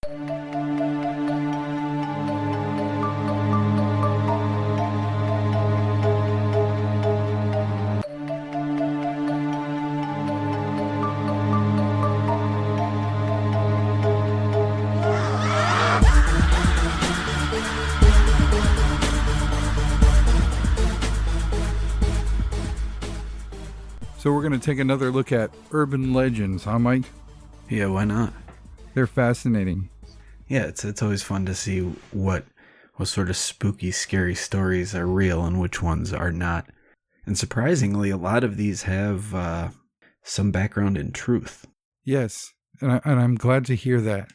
So we're going to take another look at urban legends, huh, Mike? Yeah, why not? They're fascinating. Yeah, it's always fun to see what sort of spooky, scary stories are real and which ones are not. And surprisingly, a lot of these have some background in truth. Yes, and I'm glad to hear that.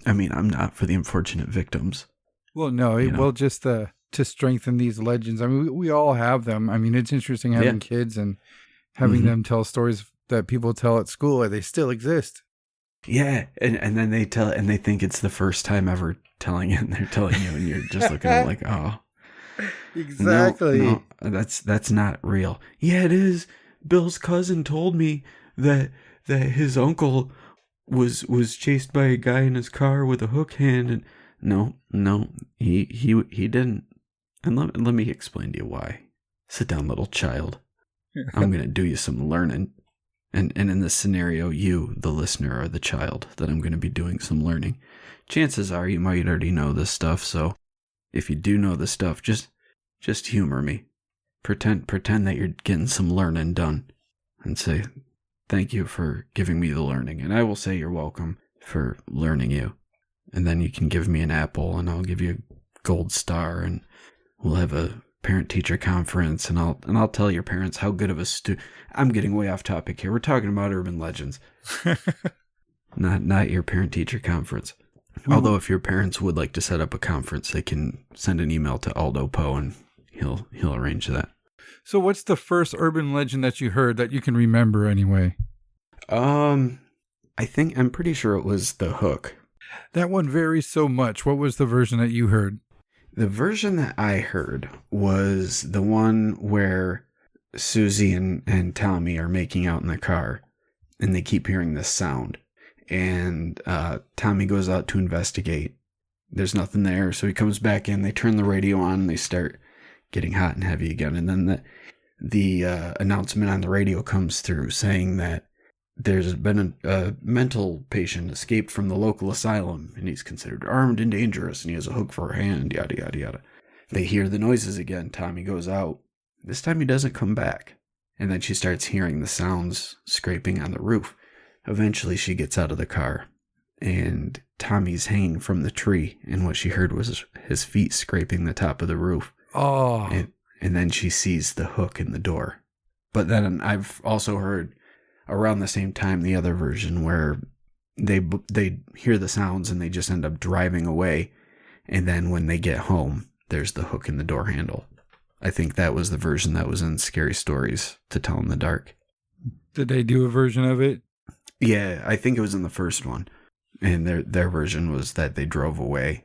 I mean, I'm not for the unfortunate victims. Well, no, just to strengthen these legends. I mean, we all have them. I mean, it's interesting having kids and having them tell stories that people tell at school. They still exist. Yeah, and then they tell it, and they think it's the first time ever telling it, and they're telling you, and you're just looking at it like, oh. Exactly. No, that's not real. Yeah, it is. Bill's cousin told me that his uncle was chased by a guy in his car with a hook hand, and no, he didn't. And let me explain to you why. Sit down, little child. I'm going to do you some learning. And in this scenario, you, the listener, are the child that I'm going to be doing some learning. Chances are you might already know this stuff, so if you do know this stuff, just humor me. Pretend that you're getting some learning done. And say, thank you for giving me the learning. And I will say you're welcome for learning you. And then you can give me an apple, and I'll give you a gold star, and we'll have a parent-teacher conference, and I'll tell your parents how good of a I'm getting way off topic here. We're talking about urban legends, not your parent-teacher conference. Although if your parents would like to set up a conference, they can send an email to Aldo Poe, and he'll arrange that. So, what's the first urban legend that you heard that you can remember anyway? I'm pretty sure it was the Hook. That one varies so much. What was the version that you heard? The version that I heard was the one where Susie and Tommy are making out in the car, and they keep hearing this sound. And Tommy goes out to investigate. There's nothing there, so he comes back in. They turn the radio on, and they start getting hot and heavy again. And then the announcement on the radio comes through saying that there's been a mental patient escaped from the local asylum, and he's considered armed and dangerous, and he has a hook for a hand, yada, yada, yada. They hear the noises again. Tommy goes out. This time he doesn't come back. And then she starts hearing the sounds scraping on the roof. Eventually she gets out of the car, and Tommy's hanging from the tree, and what she heard was his feet scraping the top of the roof. Oh. And then she sees the hook in the door. But then I've also heard around the same time the other version where they hear the sounds and they just end up driving away, and then when they get home there's the hook in the door handle. I think that was the version that was in Scary Stories to Tell in the Dark. Did they do a version of it? Yeah, I think it was in the first one, and their version was that they drove away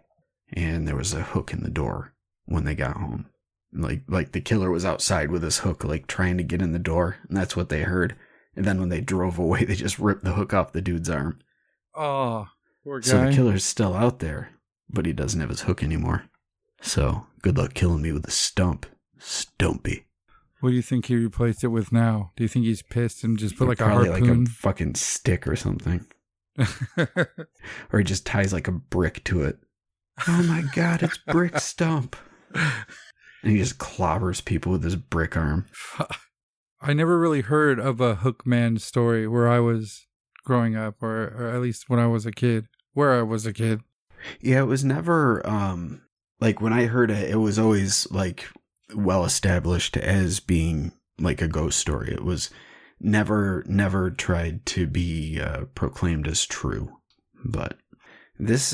and there was a hook in the door when they got home, like the killer was outside with his hook, like trying to get in the door, and that's what they heard. And then when they drove away, they just ripped the hook off the dude's arm. Oh, poor guy. So the killer's still out there, but he doesn't have his hook anymore. So good luck killing me with a stump, Stumpy. What do you think he replaced it with now? Do you think he's pissed and just put like a probably harpoon? like a fucking stick or something. Or he just ties like a brick to it. Oh my God, it's Brick Stump. And he just clobbers people with his brick arm. I never really heard of a Hookman story where I was growing up, or at least when I was a kid. Where I was a kid. Yeah, it was never, like when I heard it, it was always like well established as being like a ghost story. It was never tried to be proclaimed as true. But this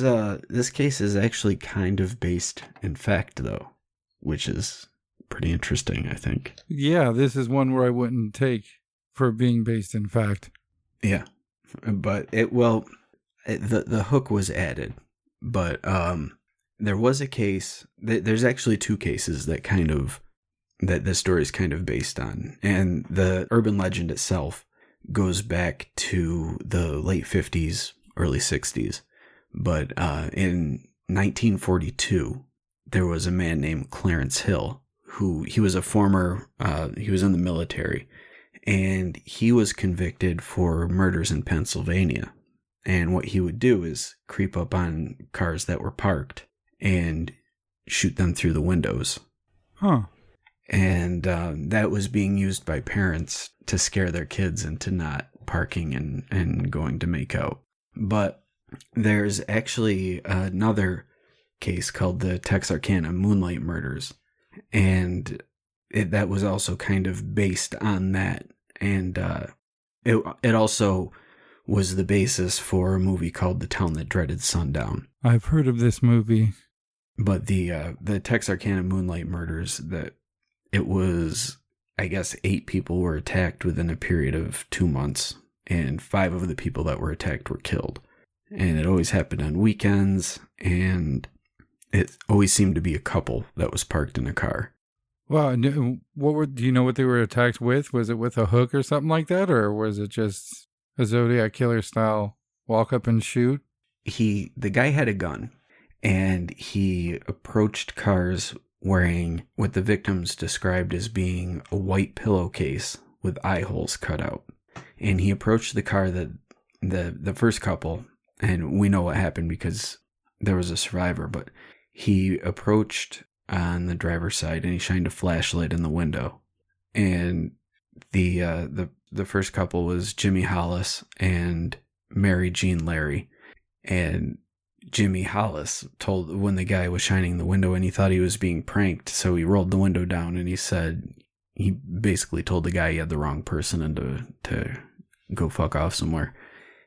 case is actually kind of based in fact, though, which is pretty interesting, I think. Yeah, this is one where I wouldn't take for being based in fact. Yeah, but the hook was added, but there was a case. There's actually two cases that the story is kind of based on, and the urban legend itself goes back to the late 50s, early 60s, But in 1942, there was a man named Clarence Hill, who he was a former, he was in the military, and he was convicted for murders in Pennsylvania. And what he would do is creep up on cars that were parked and shoot them through the windows. Huh. And that was being used by parents to scare their kids into not parking and going to make out. But there's actually another case called the Texarkana Moonlight Murders. And that was also kind of based on that. And it also was the basis for a movie called The Town That Dreaded Sundown. I've heard of this movie. But the Texarkana Moonlight Murders, that it was, I guess, 8 people were attacked within a period of 2 months, and 5 of the people that were attacked were killed. And it always happened on weekends, and it always seemed to be a couple that was parked in a car. Wow. Do you know what they were attacked with? Was it with a hook or something like that? Or was it just a Zodiac Killer style walk up and shoot? The guy had a gun, and he approached cars wearing what the victims described as being a white pillowcase with eye holes cut out. And he approached the car that the first couple, and we know what happened because there was a survivor, but he approached on the driver's side and he shined a flashlight in the window. And the first couple was Jimmy Hollis and Mary Jean Larry. And Jimmy Hollis told when the guy was shining the window and he thought he was being pranked, so he rolled the window down and he basically told the guy he had the wrong person and to go fuck off somewhere.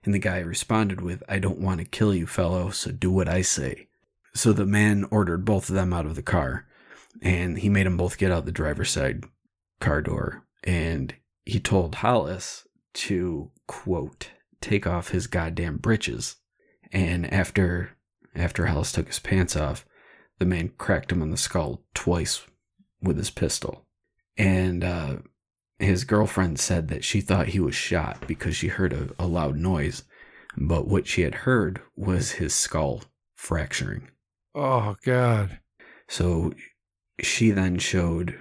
And the guy responded with, "I don't want to kill you, fellow, so do what I say." So the man ordered both of them out of the car, and he made them both get out the driver's side car door. And he told Hollis to, quote, "take off his goddamn britches." And after Hollis took his pants off, the man cracked him on the skull twice with his pistol. And his girlfriend said that she thought he was shot because she heard a loud noise. But what she had heard was his skull fracturing. Oh, God. So she then showed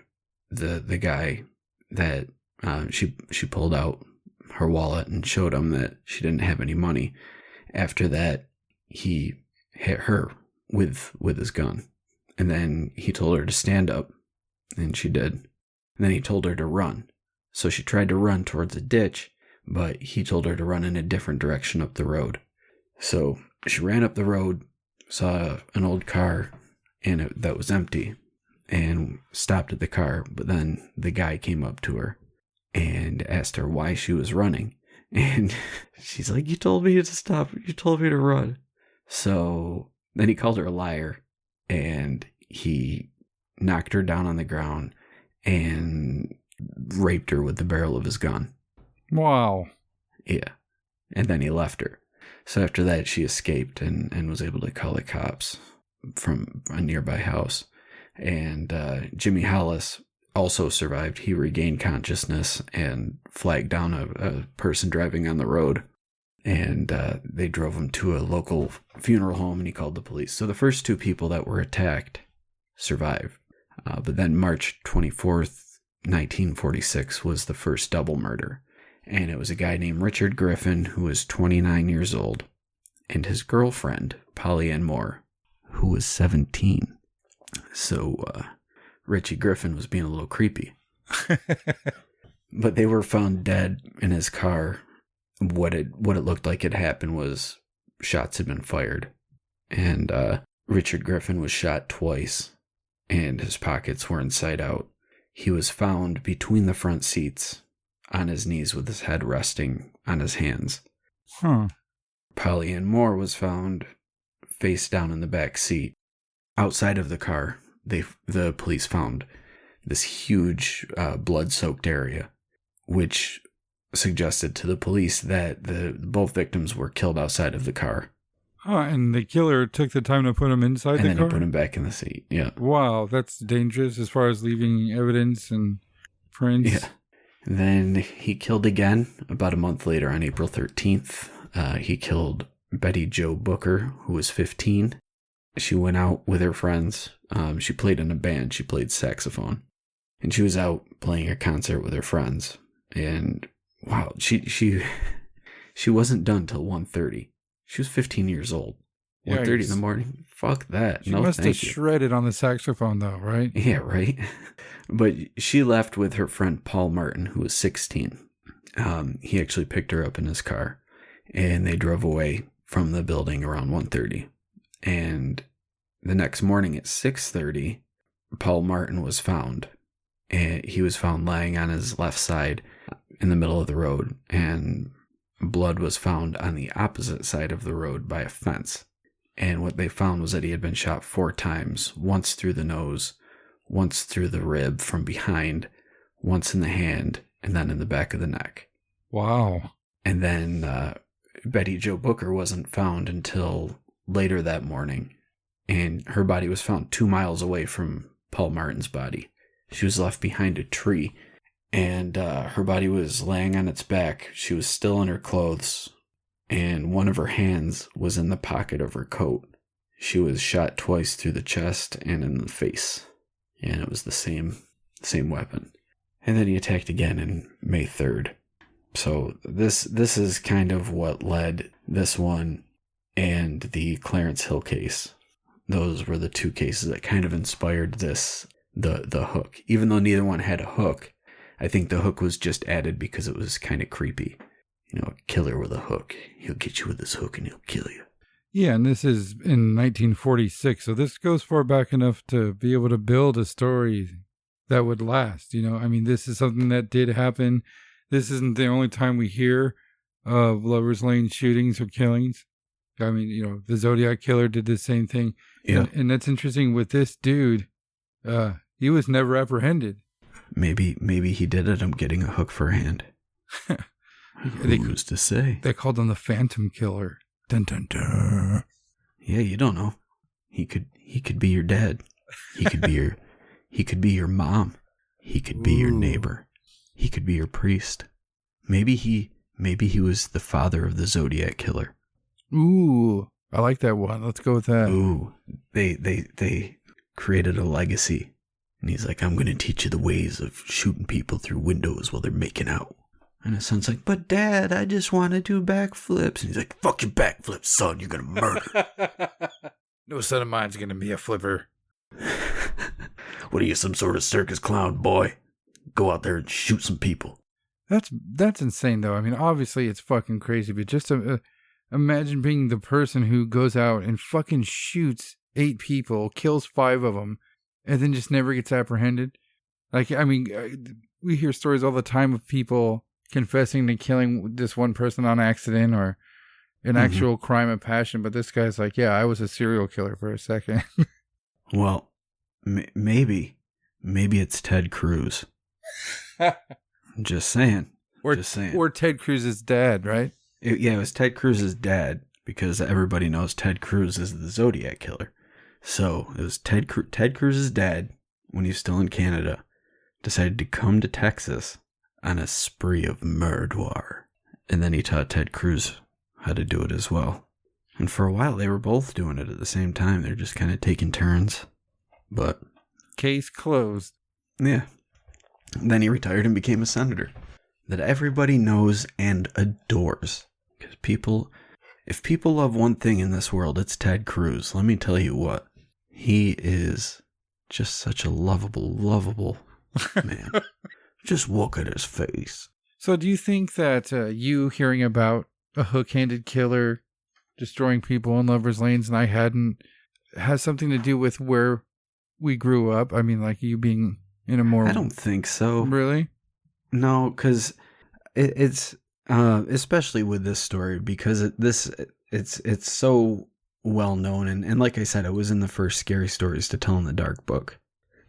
the guy that she pulled out her wallet and showed him that she didn't have any money. After that, he hit her with his gun. And then he told her to stand up, and she did. And then he told her to run. So she tried to run towards a ditch, but he told her to run in a different direction up the road. So she ran up the road, saw an old car that was empty, and stopped at the car. But then the guy came up to her and asked her why she was running. And she's like, "You told me to stop. You told me to run." So then he called her a liar, and he knocked her down on the ground and raped her with the barrel of his gun. Wow. Yeah. And then he left her. So after that, she escaped and was able to call the cops from a nearby house. And Jimmy Hollis also survived. He regained consciousness and flagged down a person driving on the road. And they drove him to a local funeral home, and he called the police. So the first 2 people that were attacked survived. But then March 24th, 1946 was the first double murder. And it was a guy named Richard Griffin, who was 29 years old, and his girlfriend, Polly Ann Moore, who was 17. So Richie Griffin was being a little creepy. But they were found dead in his car. What it looked like had happened was shots had been fired. And Richard Griffin was shot twice, and his pockets were inside out. He was found between the front seats, on his knees with his head resting on his hands. Huh. Polly Ann Moore was found face down in the back seat. Outside of the car, the police found this huge blood-soaked area, which suggested to the police that both victims were killed outside of the car. Oh, and the killer took the time to put him inside the car? And then he put him back in the seat, yeah. Wow, that's dangerous as far as leaving evidence and prints. Yeah. Then he killed again about a month later on April 13th. He killed Betty Jo Booker, who was 15. She went out with her friends. She played in a band. She played saxophone. And she was out playing a concert with her friends. And wow, she wasn't done till 1:30. She was 15 years old. 1:30 in the morning. Fuck that. She must have shredded on the saxophone though, right? Yeah, right. But she left with her friend Paul Martin, who was 16. He actually picked her up in his car, and they drove away from the building around 1:30. And the next morning at 6:30, Paul Martin was found. And he was found lying on his left side in the middle of the road, and blood was found on the opposite side of the road by a fence. And what they found was that he had been shot 4 times, once through the nose, once through the rib from behind, once in the hand, and then in the back of the neck. Wow. And then Betty Jo Booker wasn't found until later that morning, and her body was found 2 miles away from Paul Martin's body. She was left behind a tree, and her body was laying on its back. She was still in her clothes, and one of her hands was in the pocket of her coat. She was shot twice through the chest and in the face, and it was the same weapon. And then he attacked again on May 3rd. So this is kind of what led this one and the Clarence Hill case. Those were the 2 cases that kind of inspired this, the hook. Even though neither one had a hook, I think the hook was just added because it was kind of creepy. You know, a killer with a hook. He'll get you with his hook and he'll kill you. Yeah, and this is in 1946, so this goes far back enough to be able to build a story that would last. You know, I mean, this is something that did happen. This isn't the only time we hear of Lover's Lane shootings or killings. I mean, you know, the Zodiac Killer did the same thing. Yeah. And that's interesting with this dude. He was never apprehended. Maybe he did it. I'm getting a hook for a hand. Who's to say? They called him the Phantom Killer. Dun, dun, dun. Yeah, you don't know. He could be your dad. He could be your mom. He could be your neighbor. He could be your priest. Maybe he was the father of the Zodiac Killer. Ooh, I like that one. Let's go with that. Ooh, they created a legacy. And he's like, I'm going to teach you the ways of shooting people through windows while they're making out. And his son's like, but Dad, I just want to do backflips. And he's like, fuck your backflips, son. You're going to murder. No son of mine's going to be a flipper. What are you, some sort of circus clown, boy? Go out there and shoot some people. That's insane, though. I mean, obviously it's fucking crazy, but just imagine being the person who goes out and fucking shoots 8 people, kills 5 of them, and then just never gets apprehended. Like, I mean, we hear stories all the time of people confessing to killing this one person on accident or an actual crime of passion, but this guy's like, yeah, I was a serial killer for a second. Well, maybe it's Ted Cruz. Just saying. Or Ted Cruz's dad, right? It was Ted Cruz's dad, because everybody knows Ted Cruz is the Zodiac Killer. So it was Ted Cruz's dad, when he was still in Canada, decided to come to Texas on a spree of murder. And then he taught Ted Cruz how to do it as well. And for a while, they were both doing it at the same time. They're just kind of taking turns. But case closed. Yeah. Then he retired and became a senator that everybody knows and adores. Because if people love one thing in this world, it's Ted Cruz. Let me tell you what. He is just such a lovable man. Just look at his face. So do you think that you hearing about a hook-handed killer destroying people in Lover's Lanes and I hadn't has something to do with where we grew up? I mean, like you being in a more... I don't think so. Really? No, because it's especially with this story, because it's so well known, and like I said, it was in the first Scary Stories to Tell in the Dark book,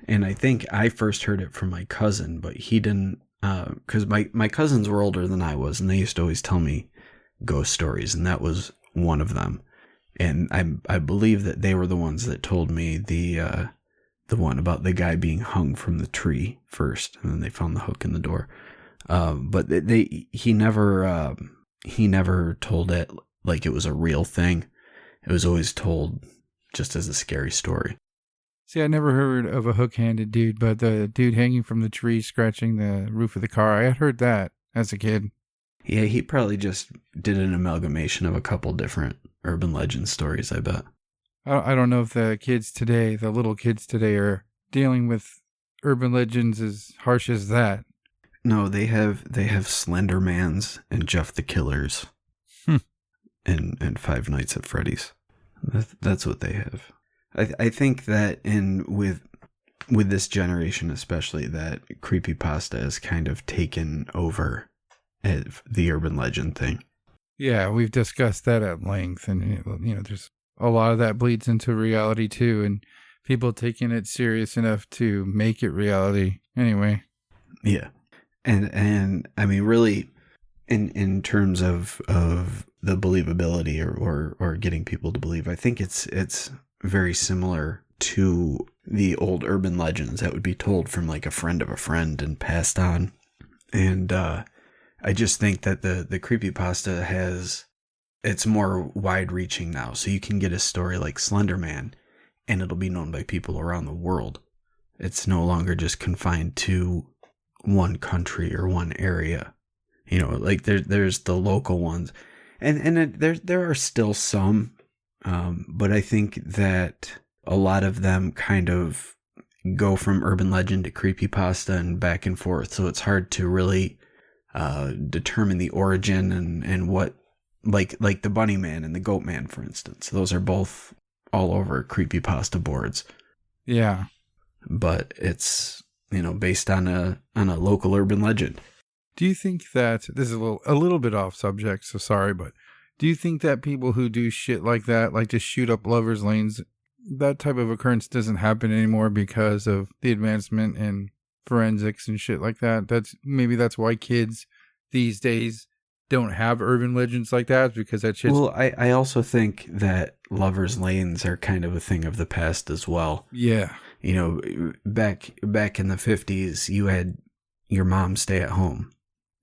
and I think I first heard it from my cousin, but he didn't, because my cousins were older than I was, and they used to always tell me ghost stories, and that was one of them, and I believe that they were the ones that told me the one about the guy being hung from the tree first, and then they found the hook in the door. But he never told it like it was a real thing. It was always told just as a scary story. See, I never heard of a hook-handed dude, but the dude hanging from the tree scratching the roof of the car, I had heard that as a kid. Yeah, he probably just did an amalgamation of a couple different urban legend stories, I bet. I don't know if the kids today, the little kids today, are dealing with urban legends as harsh as that. No, they have Slendermans and Jeff the Killers and Five Nights at Freddy's. That's what they have. I think that with this generation especially, that creepypasta has kind of taken over the urban legend thing. Yeah, we've discussed that at length, and there's a lot of that bleeds into reality too, and people taking it serious enough to make it reality. Anyway. Yeah. And I mean, really, in terms of the believability or getting people to believe, I think it's very similar to the old urban legends that would be told from like a friend of a friend and passed on. And I just think that the creepypasta it's more wide reaching now. So you can get a story like Slender Man and it'll be known by people around the world. It's no longer just confined to one country or one area. Like there's the local ones. And there are still some, but I think that a lot of them kind of go from urban legend to creepypasta and back and forth. So it's hard to really determine the origin and what, like the Bunny Man and the Goat Man, for instance. Those are both all over creepypasta boards. Yeah. But it's, based on a local urban legend. Do you think that this is a little bit off subject, so sorry, but do you think that people who do shit like that, like to shoot up lovers' lanes, that type of occurrence doesn't happen anymore because of the advancement in forensics and shit like that? That's why kids these days don't have urban legends like that, because that shit's... Well, I also think that lovers' lanes are kind of a thing of the past as well. Yeah. Back in the 50s, you had your mom stay at home.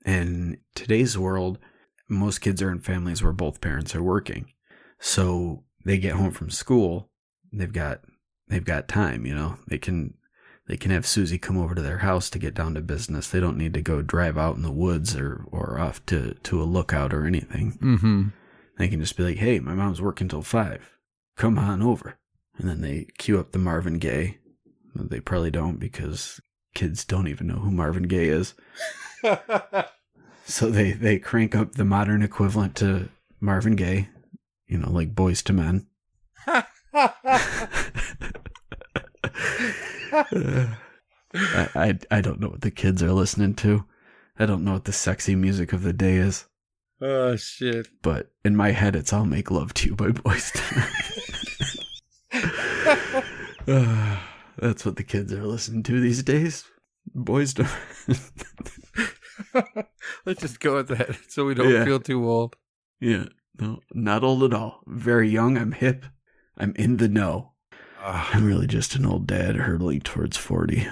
In today's world, most kids are in families where both parents are working. So they get home from school, they've got time, They can have Susie come over to their house to get down to business. They don't need to go drive out in the woods or off to a lookout or anything. Mm-hmm. They can just be like, hey, my mom's working till 5. Come on over. And then they cue up the Marvin Gaye. They probably don't, because kids don't even know who Marvin Gaye is. So they crank up the modern equivalent to Marvin Gaye, like Boys to Men. I don't know what the kids are listening to. I don't know what the sexy music of the day is. Oh, shit. But in my head, it's I'll Make Love to You by Boys to Men. That's what the kids are listening to these days. Boys to Men. Let's just go with that so we don't feel too old. Yeah. No, not old at all. Very young. I'm hip. I'm in the know. I'm really just an old dad hurtling towards 40.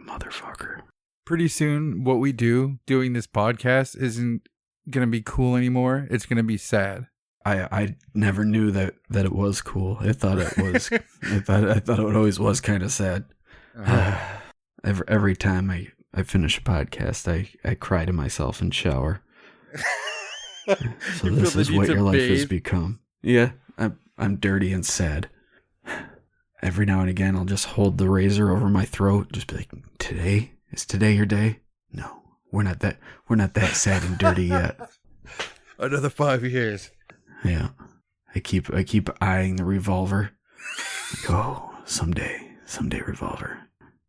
Motherfucker. Pretty soon, what we do doing this podcast isn't going to be cool anymore. It's going to be sad. I never knew that it was cool. I thought it was. I thought it always was kind of sad. Every time I finish a podcast, I cry to myself and shower. So this is what your life has become. Yeah, I'm dirty and sad. Every now and again, I'll just hold the razor over my throat, just be like, is today your day? No, we're not that sad and dirty yet. Another 5 years. Yeah, I keep eyeing the revolver. Like, oh, someday, revolver.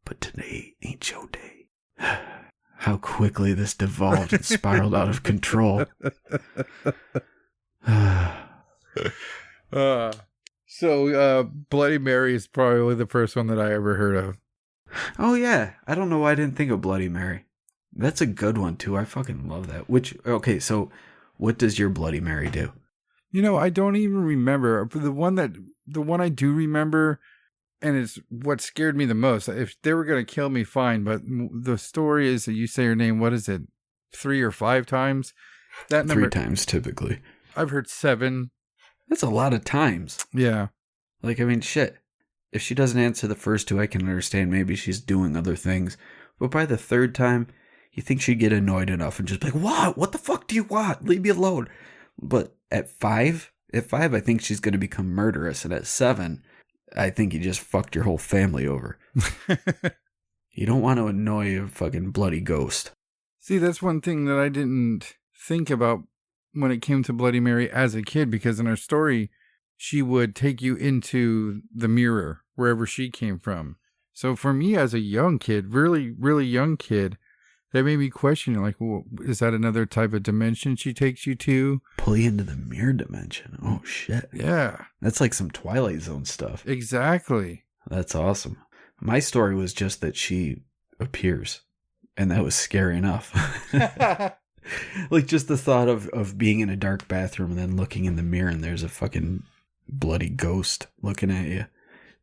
But today ain't your day. How quickly this devolved and spiraled out of control. So Bloody Mary is probably the first one that I ever heard of. Oh, yeah. I don't know why I didn't think of Bloody Mary. That's a good one, too. I fucking love that. Okay, so what does your Bloody Mary do? I don't even remember. The one I do remember, and it's what scared me the most. If they were going to kill me, fine. But the story is that you say her name, what is it, 3 or 5 times? That number, 3 times, typically. I've heard 7. That's a lot of times. Yeah. Like, I mean, shit. If she doesn't answer the first 2, I can understand maybe she's doing other things. But by the 3rd time, you think she'd get annoyed enough and just be like, what? What the fuck do you want? Leave me alone. But at 5, I think she's going to become murderous. And at 7, I think you just fucked your whole family over. You don't want to annoy a fucking bloody ghost. See, that's one thing that I didn't think about when it came to Bloody Mary as a kid, because in her story, she would take you into the mirror wherever she came from. So for me as a young kid, really, really young kid, that made me question, like, well, is that another type of dimension she takes you to? Pull you into the mirror dimension. Oh, shit. Yeah. That's like some Twilight Zone stuff. Exactly. That's awesome. My story was just that she appears, and that was scary enough. Like, just the thought of being in a dark bathroom and then looking in the mirror and there's a fucking bloody ghost looking at you.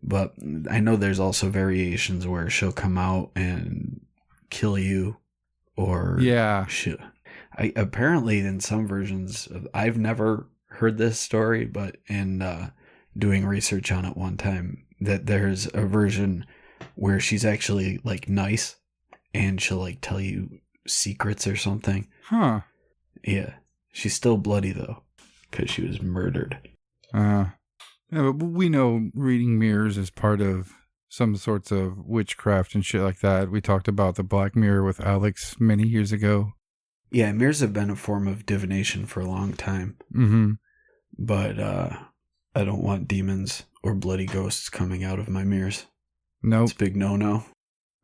But I know there's also variations where she'll come out and kill you, or yeah. Apparently in some versions, I've never heard this story, but in doing research on it one time, that there's a version where she's actually like nice and she'll like tell you secrets or something. Huh. Yeah. She's still bloody though, because she was murdered. Yeah, but we know reading mirrors is part of some sorts of witchcraft and shit like that. We talked about the Black Mirror with Alex many years ago. Yeah, mirrors have been a form of divination for a long time. Mm-hmm. But I don't want demons or bloody ghosts coming out of my mirrors. Nope. It's a big no-no.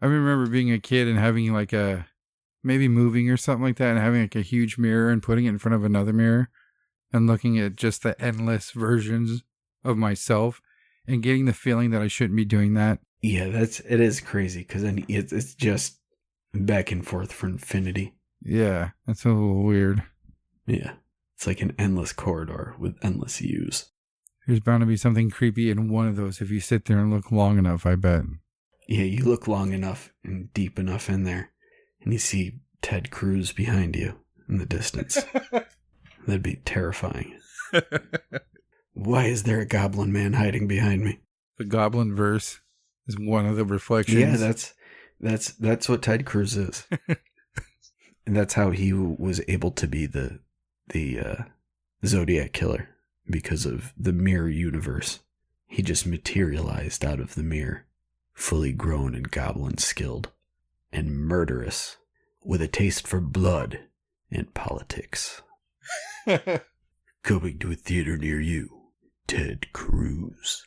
I remember being a kid and having like maybe moving or something like that, and having like a huge mirror and putting it in front of another mirror and looking at just the endless versions of myself and getting the feeling that I shouldn't be doing that. Yeah, it is crazy, because then it's just back and forth for infinity. Yeah, that's a little weird. Yeah, it's like an endless corridor with endless views. There's bound to be something creepy in one of those if you sit there and look long enough, I bet. Yeah, you look long enough and deep enough in there, and you see Ted Cruz behind you in the distance. That'd be terrifying. Why is there a goblin man hiding behind me? The Goblin verse is one of the reflections. Yeah, that's what Ted Cruz is. And that's how he was able to be the Zodiac killer, because of the mirror universe. He just materialized out of the mirror, fully grown and goblin skilled, and murderous, with a taste for blood and politics. Coming to a theater near you, Ted Cruz.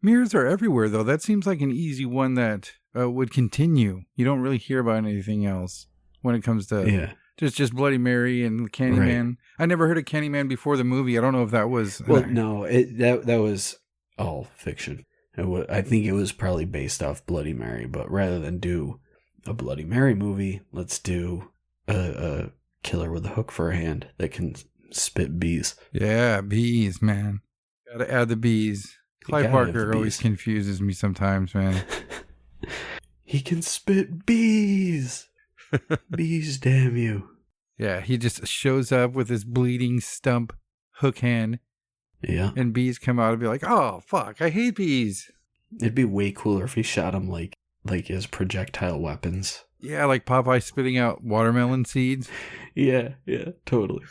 Mirrors are everywhere, though. That seems like an easy one that would continue. You don't really hear about anything else when it comes to just Bloody Mary and Candyman. Right. I never heard of Candyman before the movie. I don't know if that was... Well, no, that was all fiction. I think it was probably based off Bloody Mary, but rather than do a Bloody Mary movie, let's do a killer with a hook for a hand that can spit bees. Yeah, bees, man. Gotta add the bees. Clive Barker always confuses me sometimes, man. He can spit bees. Bees, damn you. Yeah, he just shows up with his bleeding stump hook hand. Yeah. And bees come out and be like, oh, fuck, I hate bees. It'd be way cooler if he shot them like as projectile weapons. Yeah, like Popeye spitting out watermelon seeds. Yeah, totally.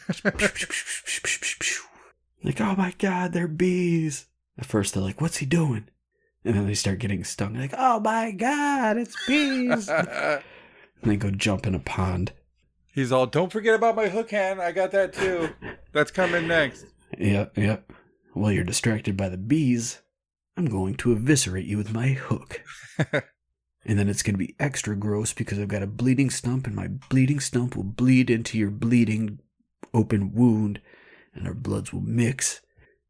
Like, oh my God, they're bees. At first they're like, what's he doing? And then they start getting stung. Like, oh my God, it's bees. And they go jump in a pond. He's all, don't forget about my hook hand. I got that too. That's coming next. Yep. While you're distracted by the bees, I'm going to eviscerate you with my hook. And then it's going to be extra gross because I've got a bleeding stump, and my bleeding stump will bleed into your bleeding open wound, and our bloods will mix.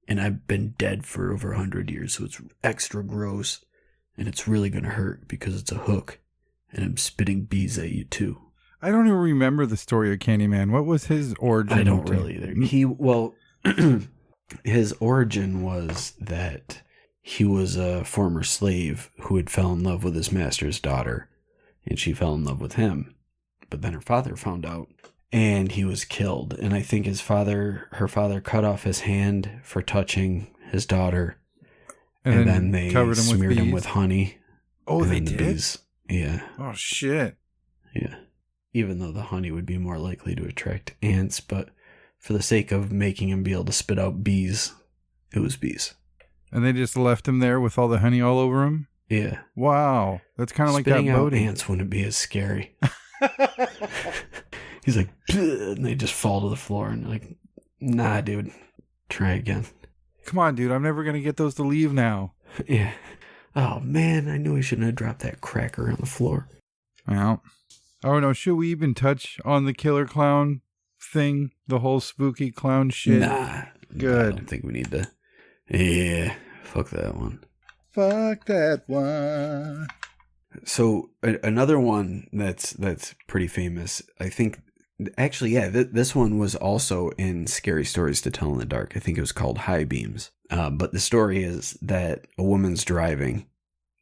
And I've been dead for over 100 years, so it's extra gross. And it's really going to hurt because it's a hook. And I'm spitting bees at you too. I don't even remember the story of Candyman. What was his origin? I don't really either. His origin was that he was a former slave who had fell in love with his master's daughter, and she fell in love with him. But then her father found out, and he was killed. And I think her father cut off his hand for touching his daughter. And then they smeared him with honey. Oh, they did? Bees, yeah. Oh, shit. Yeah. Even though the honey would be more likely to attract ants, but for the sake of making him be able to spit out bees, it was bees. And they just left him there with all the honey all over him? Yeah. Wow. That's kind of like that Spitting out boating. ants wouldn't be as scary. He's like, and they just fall to the floor and like, nah, dude, try again. Come on, dude. I'm never going to get those to leave now. Yeah. Oh, man, I knew I shouldn't have dropped that cracker on the floor. Well, oh, no. Should we even touch on the killer clown thing? The whole spooky clown shit? Nah. Good. I don't think we need to. Yeah. Fuck that one. Fuck that one. So another one that's pretty famous, I think. Actually, yeah, this one was also in Scary Stories to Tell in the Dark. I think it was called High Beams. But the story is that a woman's driving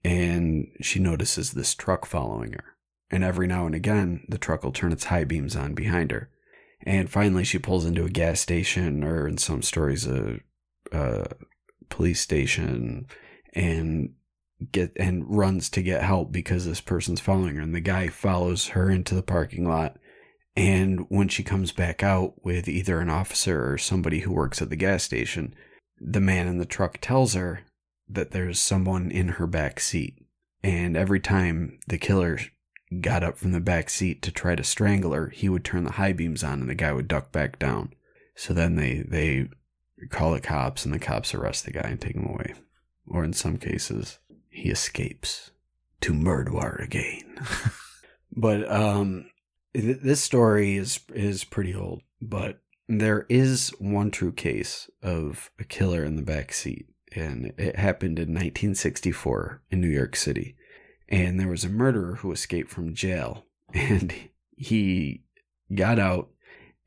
and she notices this truck following her. And every now and again, the truck will turn its high beams on behind her. And finally, she pulls into a gas station, or in some stories, a police station, and runs to get help because this person's following her. And the guy follows her into the parking lot. And when she comes back out with either an officer or somebody who works at the gas station, the man in the truck tells her that there's someone in her back seat. And every time the killer got up from the back seat to try to strangle her, he would turn the high beams on and the guy would duck back down. So then they call the cops and the cops arrest the guy and take him away. Or in some cases, he escapes to Murdoir again. But this story is pretty old, but there is one true case of a killer in the back seat, and it happened in 1964 in New York City. And there was a murderer who escaped from jail, and he got out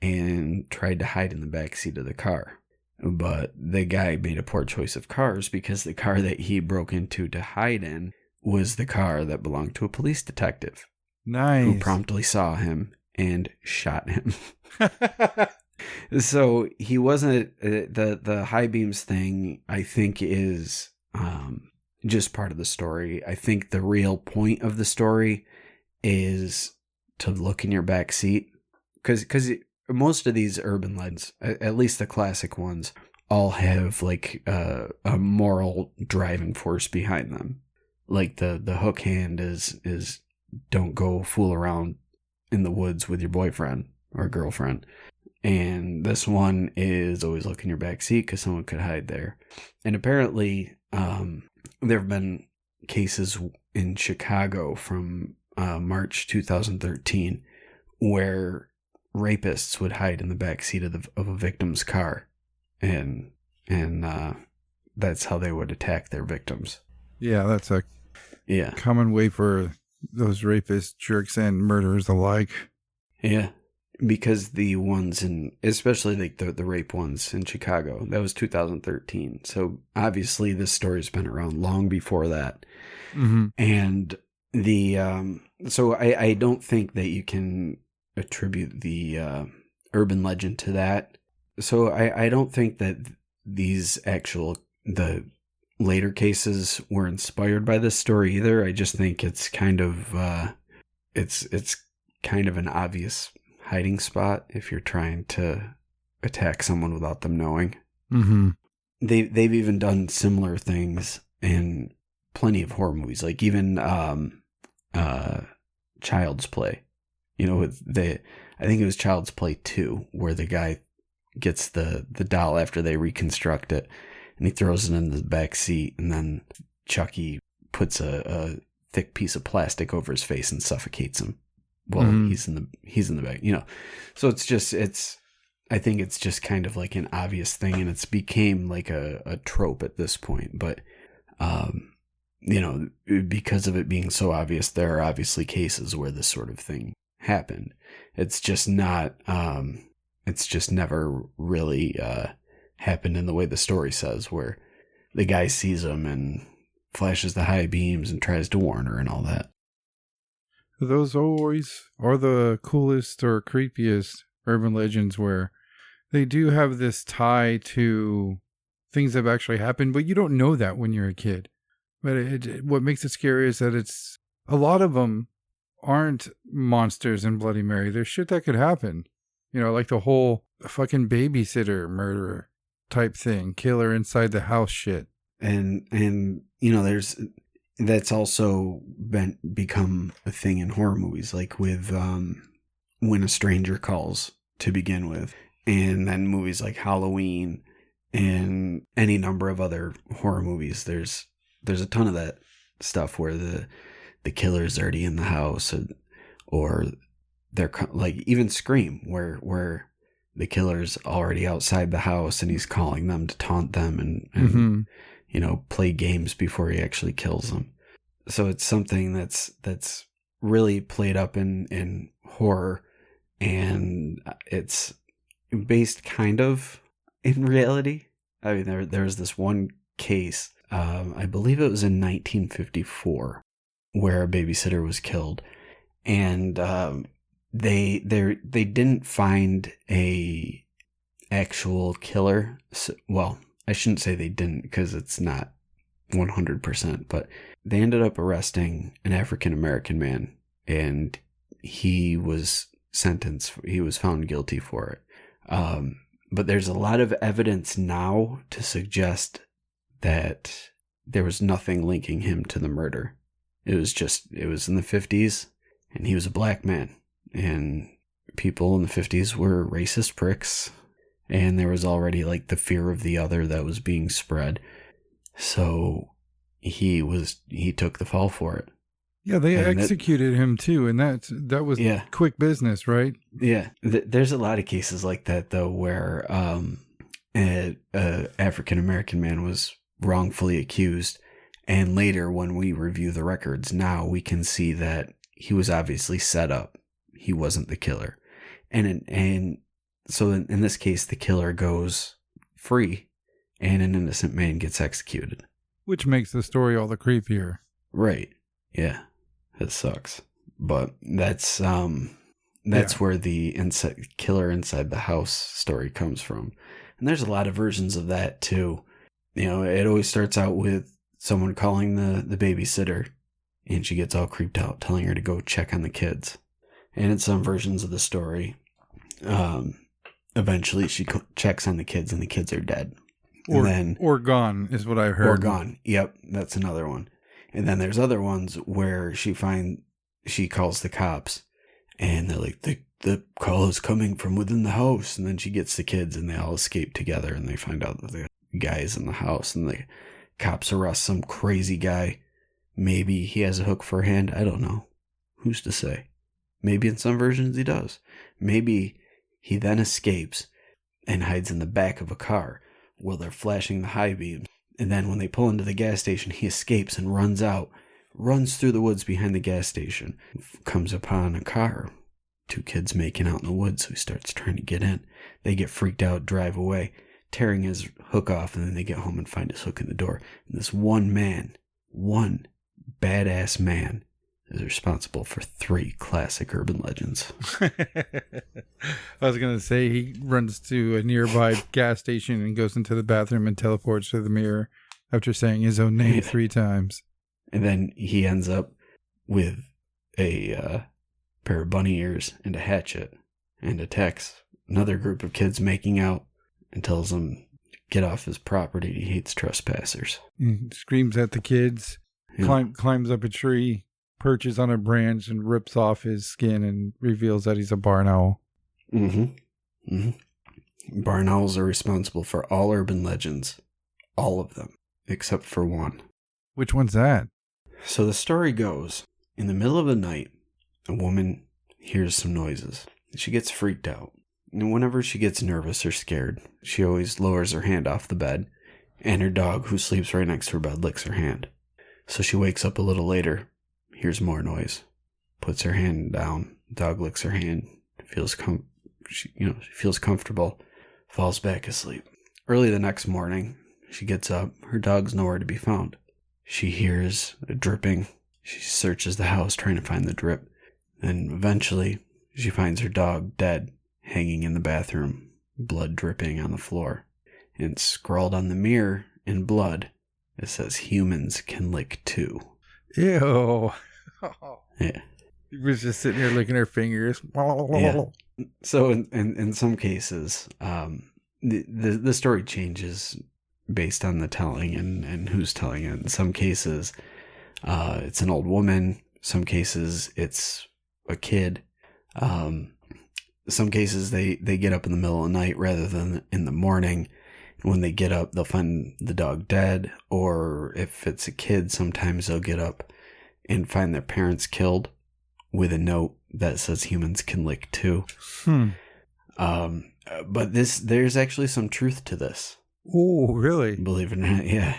and tried to hide in the back seat of the car. But the guy made a poor choice of cars, because the car that he broke into to hide in was the car that belonged to a police detective. Nice. Who promptly saw him and shot him. So he wasn't, the high beams thing, I think, is just part of the story. I think the real point of the story is to look in your back seat, because most of these urban legends, at least the classic ones, all have like a moral driving force behind them. Like the hook hand is don't go fool around in the woods with your boyfriend or girlfriend. And this one is always look in your back seat because someone could hide there. And apparently, there have been cases in Chicago from March 2013 where rapists would hide in the back seat of a victim's car, and that's how they would attack their victims. Yeah, that's a common way for those rapists, jerks, and murderers alike. Yeah, because the ones especially like the rape ones in Chicago, that was 2013. So obviously this story's been around long before that. Mm-hmm. And so I don't think that you can attribute the urban legend to that. So I don't think that the later cases were inspired by this story either. I just think it's kind of it's kind of an obvious hiding spot if you're trying to attack someone without them knowing. Mm-hmm. They've even done similar things in plenty of horror movies, like even Child's Play. You know, I think it was Child's Play 2, where the guy gets the doll after they reconstruct it, and he throws it in the back seat, and then Chucky puts a thick piece of plastic over his face and suffocates him. Well, he's in the back, you know. So I think it's just kind of like an obvious thing, and it's became like a trope at this point. But you know, because of it being so obvious, there are obviously cases where this sort of thing happened. It's just not. It's just never really happened in the way the story says, where the guy sees him and flashes the high beams and tries to warn her and all that. Those always are the coolest or creepiest urban legends where they do have this tie to things that have actually happened, but you don't know that when you're a kid. But what makes it scary is that it's a lot of them aren't monsters in Bloody Mary. There's shit that could happen. Like the whole fucking babysitter murderer type thing, killer inside the house shit. And that's also become a thing in horror movies, like with When a Stranger Calls to begin with, and then movies like Halloween and any number of other horror movies. There's a ton of that stuff where the killer's already in the house, or they're like even Scream, where the killer's already outside the house and he's calling them to taunt them and play games before he actually kills them. So it's something that's really played up in horror, and it's based kind of in reality. I mean, there was this one case, I believe it was in 1954, where a babysitter was killed, and they didn't find a actual killer. Well, I shouldn't say they didn't, because it's not 100%, but they ended up arresting an African American man, and he was sentenced. He was found guilty for it. But there's a lot of evidence now to suggest that there was nothing linking him to the murder. It was in the 50s, and he was a black man, and people in the 50s were racist pricks, and there was already like the fear of the other that was being spread. So he took the fall for it. Yeah, they executed him too, and that was quick business, right? Yeah, there's a lot of cases like that though, where an African American man was wrongfully accused, and later when we review the records now, we can see that he was obviously set up. He wasn't the killer, and so in this case, the killer goes free, and an innocent man gets executed, which makes the story all the creepier. Right? Yeah. It sucks, but that's where the killer inside the house story comes from, and there's a lot of versions of that too. It always starts out with someone calling the babysitter, and she gets all creeped out, telling her to go check on the kids. And in some versions of the story, eventually she checks on the kids, and the kids are dead, or gone is what I heard. Or gone. Yep, that's another one. And then there's other ones where she calls the cops, and they're like, the call is coming from within the house. And then she gets the kids, and they all escape together, and they find out that the guy is in the house, and the cops arrest some crazy guy. Maybe he has a hook for a hand. I don't know. Who's to say? Maybe in some versions he does. Maybe he then escapes and hides in the back of a car while they're flashing the high beams. And then when they pull into the gas station, he escapes and runs through the woods behind the gas station, comes upon a car, 2 kids making out in the woods, so he starts trying to get in. They get freaked out, drive away, tearing his hook off, and then they get home and find his hook in the door. And this one badass man, is responsible for 3 classic urban legends. I was going to say he runs to a nearby gas station and goes into the bathroom and teleports to the mirror after saying his own name 3 times. And then he ends up with a pair of bunny ears and a hatchet, and attacks another group of kids making out and tells them to get off his property. He hates trespassers. Screams at the kids, climbs up a tree, perches on a branch, and rips off his skin and reveals that he's a barn owl. Mm-hmm. Mm-hmm. Barn owls are responsible for all urban legends. All of them, except for one. Which one's that? So the story goes, in the middle of the night, a woman hears some noises. She gets freaked out. And whenever she gets nervous or scared, she always lowers her hand off the bed, and her dog, who sleeps right next to her bed, licks her hand. So she wakes up a little later, hears more noise, puts her hand down, dog licks her hand, she feels comfortable, falls back asleep. Early the next morning, she gets up, her dog's nowhere to be found. She hears a dripping. She searches the house trying to find the drip. Then eventually, she finds her dog dead hanging in the bathroom, blood dripping on the floor. And scrawled on the mirror in blood, it says humans can lick too. Ew. Yeah. He was just sitting there licking her fingers. Yeah. So in some cases, the story changes based on the telling and who's telling it. In some cases, it's an old woman. Some cases, it's a kid. Some cases, they get up in the middle of the night rather than in the morning. When they get up, they'll find the dog dead. Or if it's a kid, sometimes they'll get up and find their parents killed with a note that says humans can lick too. But there's actually some truth to this. Oh, really? Believe it or not. Yeah.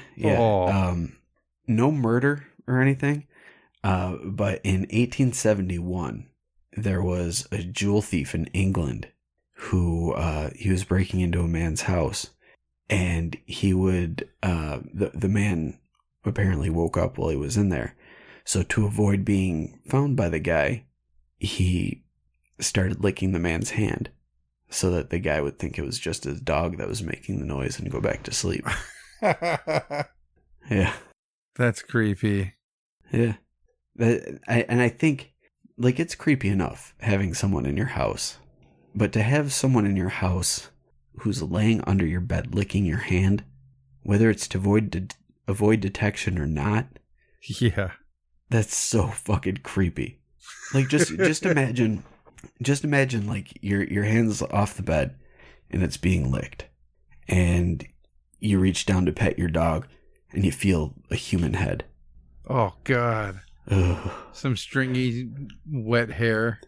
No murder or anything. But in 1871, there was a jewel thief in England who he was breaking into a man's house, and he would the man apparently woke up while he was in there. So to avoid being found by the guy, he started licking the man's hand so that the guy would think it was just his dog that was making the noise and go back to sleep. Yeah. That's creepy. Yeah. I think, like, it's creepy enough having someone in your house, but to have someone in your house who's laying under your bed licking your hand, whether it's to avoid detection or not, Yeah. that's so fucking creepy. Like, just imagine like your hand's off the bed and it's being licked, and you reach down to pet your dog and you feel a human head. Oh, God. Ugh. Some stringy, wet hair.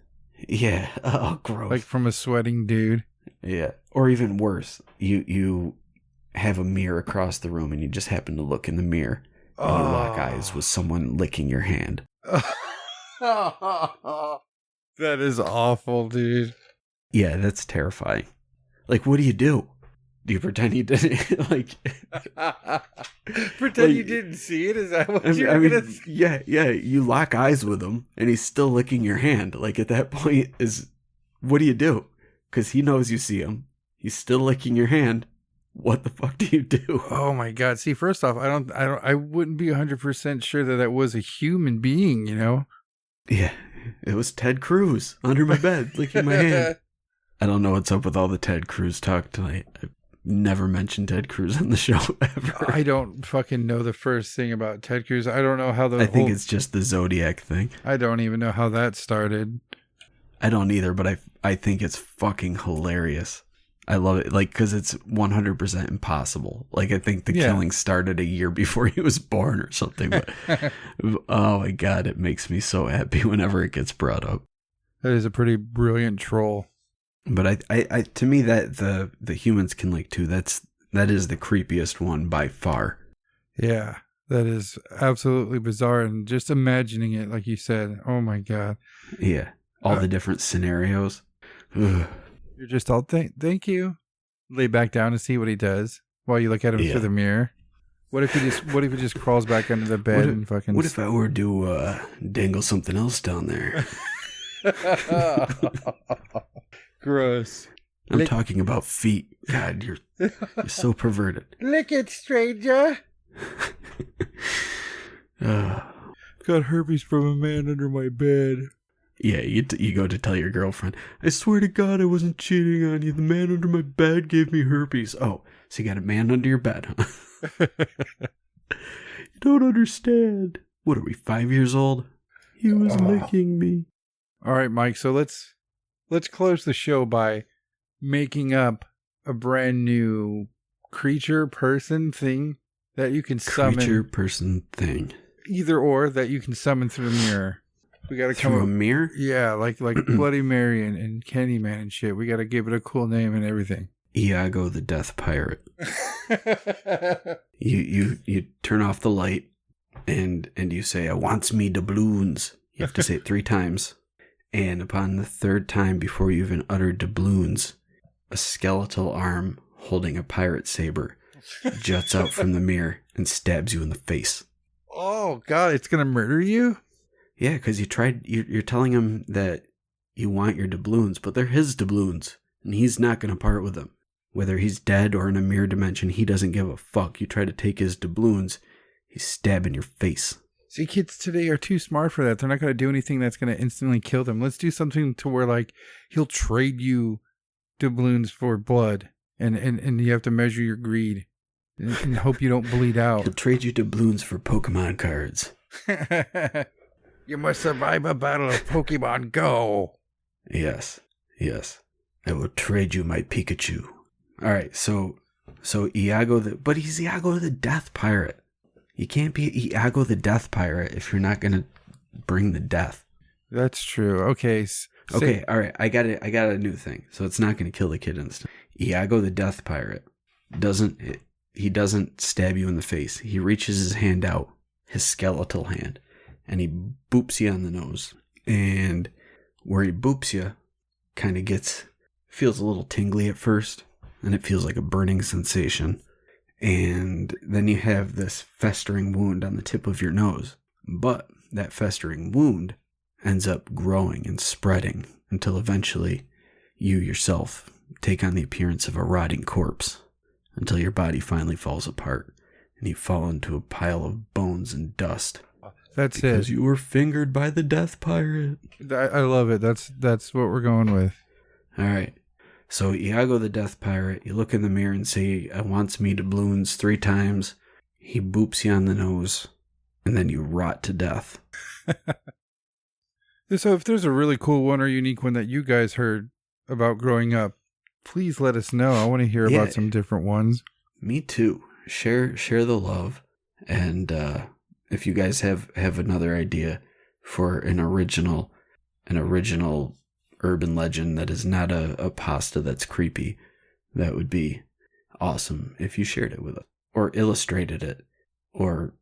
Yeah. Oh, gross. Like from a sweating dude. Yeah. Or even worse, you have a mirror across the room and you just happen to look in the mirror and you lock eyes with someone licking your hand. That is awful, dude. Yeah, that's terrifying. Like, what do? Do you pretend you didn't? Like, pretend you didn't see it? Is that what you're gonna say? Yeah. You lock eyes with him, and he's still licking your hand. Like, at that point, what do you do? Because he knows you see him. He's still licking your hand. What the fuck do you do? Oh my God! See, first off, I wouldn't be 100% sure that was a human being. You know? Yeah, it was Ted Cruz under my bed, licking my hand. I don't know what's up with all the Ted Cruz talk tonight. I've never mentioned Ted Cruz on the show ever. I don't fucking know the first thing about Ted Cruz. I don't know how I think it's just the Zodiac thing. I don't even know how that started. I don't either, but I think it's fucking hilarious. I love it, like, because it's 100% impossible. Like, I think the killing started a year before he was born or something. But oh my God, it makes me so happy whenever it gets brought up. That is a pretty brilliant troll. But I to me, that the humans can lick too. That is the creepiest one by far. Yeah, that is absolutely bizarre. And just imagining it, like you said, oh my God. Yeah, all the different scenarios. Ugh. You're just all, thank you. Lay back down to see what he does while you look at him through the mirror. What if he just crawls back under the bed and fucking... What if I were to dangle something else down there? Gross. I'm talking about feet. God, you're so perverted. Lick it, stranger. Got herpes from a man under my bed. Yeah, you go to tell your girlfriend, I swear to God I wasn't cheating on you. The man under my bed gave me herpes. Oh, so you got a man under your bed, huh? You don't understand. What are we, 5 years old? He was licking me. All right, Mike, so let's close the show by making up a brand new creature, person, thing that you can summon. Creature, person, thing. Either or that you can summon through the mirror. We gotta come through up, a mirror? Yeah, like Bloody Mary and Candyman and shit. We gotta give it a cool name and everything. Iago the Death Pirate. You turn off the light and you say, I wants me doubloons. You have to say it 3 times. And upon the 3rd time, before you even utter doubloons, a skeletal arm holding a pirate saber juts out from the mirror and stabs you in the face. Oh God, it's gonna murder you? Yeah, because you're telling him that you want your doubloons, but they're his doubloons. And he's not going to part with them. Whether he's dead or in a mirror dimension, he doesn't give a fuck. You try to take his doubloons, he's stabbing your face. See, kids today are too smart for that. They're not going to do anything that's going to instantly kill them. Let's do something to where, like, he'll trade you doubloons for blood, and you have to measure your greed and hope you don't bleed out. He'll trade you doubloons for Pokemon cards. You must survive a battle of Pokemon Go. Yes. I will trade you my Pikachu. All right, so Iago, but he's Iago the Death Pirate. You can't be Iago the Death Pirate if you're not gonna bring the death. That's true. Okay. Okay. All right. I got a new thing. So it's not gonna kill the kid instantly. Iago the Death Pirate doesn't stab you in the face. He reaches his hand out, his skeletal hand, and he boops you on the nose. And where he boops you, kind of feels a little tingly at first. And it feels like a burning sensation. And then you have this festering wound on the tip of your nose. But that festering wound ends up growing and spreading until eventually you yourself take on the appearance of a rotting corpse until your body finally falls apart and you fall into a pile of bones and dust. That's because it. You were fingered by the Death Pirate. I love it. That's what we're going with. All right. So Iago the Death Pirate, you look in the mirror and say, I wants me doubloons 3 times. He boops you on the nose, and then you rot to death. So if there's a really cool one or unique one that you guys heard about growing up, please let us know. I want to hear about some different ones. Me too. Share the love. And if you guys have another idea for an original urban legend that is not a pasta that's creepy, that would be awesome if you shared it with us or illustrated it or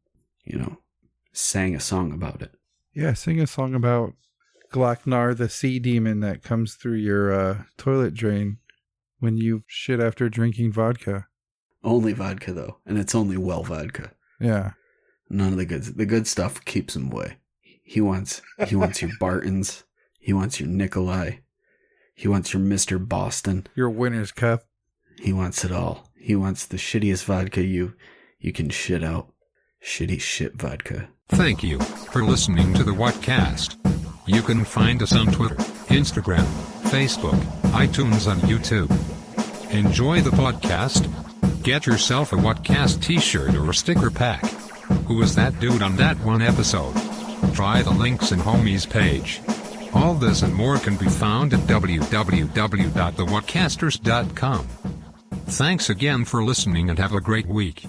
sang a song about it. Yeah, sing a song about Glocknar, the sea demon that comes through your toilet drain when you shit after drinking vodka. Only vodka though, and it's only well vodka. Yeah, none of the good stuff keeps him away. He wants your Bartons. He wants your Nikolai. He wants your Mr. Boston. Your Winner's Cup. He wants it all. He wants the shittiest vodka you can shit out. Shitty shit vodka. Thank you for listening to the Whatcast. You can find us on Twitter, Instagram, Facebook, iTunes, and YouTube. Enjoy the podcast. Get yourself a Whatcast t-shirt or a sticker pack. Who was that dude on that one episode? Try the links in Homie's page. All this and more can be found at www.thewhatcasters.com. Thanks again for listening and have a great week.